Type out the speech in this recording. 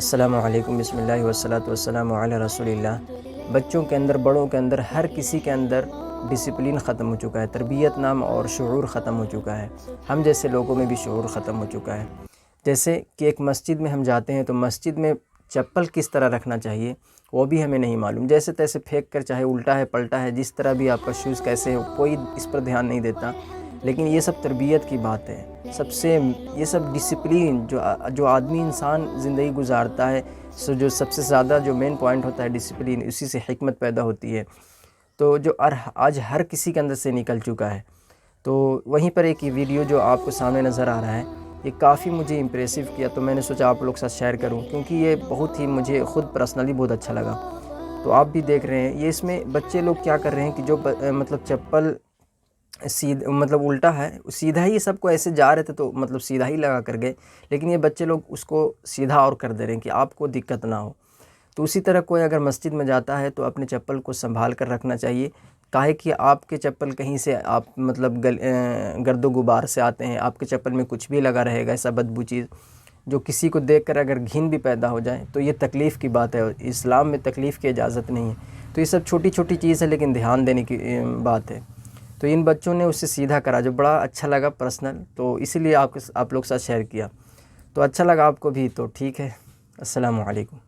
अस्सलामु अलैकुम बिस्मिल्लाहि वस्सलातु वस्सलामु अला रसूलिल्लाह। बच्चों के अंदर, बड़ों के अंदर, हर किसी के अंदर डिसिप्लिन ख़त्म हो चुका है, तरबियत नाम और शऊर ख़त्म हो चुका है। हम जैसे लोगों में भी शऊर ख़त्म हो चुका है। जैसे कि एक मस्जिद में हम जाते हैं तो मस्जिद में चप्पल किस तरह रखना चाहिए वो भी हमें नहीं मालूम। जैसे तैसे फेंक कर, चाहे उल्टा है पलटा है, जिस तरह भी आपका शूज़ कैसे हो, कोई इस पर ध्यान नहीं देता। लेकिन ये सब तरबियत की बात है। ये सब डिसिप्लिन जो आदमी इंसान ज़िंदगी गुजारता है, जो सबसे ज़्यादा जो मेन पॉइंट होता है डिसिप्लिन, उसी से हिकमत पैदा होती है। तो जो आज हर किसी के अंदर से निकल चुका है। तो वहीं पर एक वीडियो जो आपको सामने नज़र आ रहा है, ये काफ़ी मुझे इम्प्रेसिव किया, तो मैंने सोचा आप लोग के साथ शेयर करूं, क्योंकि ये बहुत ही मुझे ख़ुद पर्सनली बहुत अच्छा लगा। तो आप भी देख रहे हैं, ये इसमें बच्चे लोग क्या कर रहे हैं कि जो मतलब चप्पल मतलब उल्टा है, सीधा ही सबको ऐसे जा रहे थे तो मतलब सीधा ही लगा कर गए, लेकिन ये बच्चे लोग उसको सीधा और कर दे रहे हैं कि आपको दिक्कत ना हो। तो उसी तरह कोई अगर मस्जिद में जाता है तो अपने चप्पल को संभाल कर रखना चाहिए। काहे कि आपके चप्पल कहीं से आप मतलब गर्दो गुबार से आते हैं, आपके चप्पल में कुछ भी लगा रहेगा, ऐसा बदबू चीज़ जो किसी को देखकर अगर घिन भी पैदा हो जाए तो ये तकलीफ़ की बात है। इस्लाम में तकलीफ़ की इजाज़त नहीं है। तो ये सब छोटी छोटी चीज़ है, लेकिन ध्यान देने की बात है। तो इन बच्चों ने उससे सीधा करा, जो बड़ा अच्छा लगा पर्सनल, तो इसीलिए आप लोग के साथ शेयर किया। तो अच्छा लगा आपको भी, तो ठीक है। अस्सलामु अलैकुम।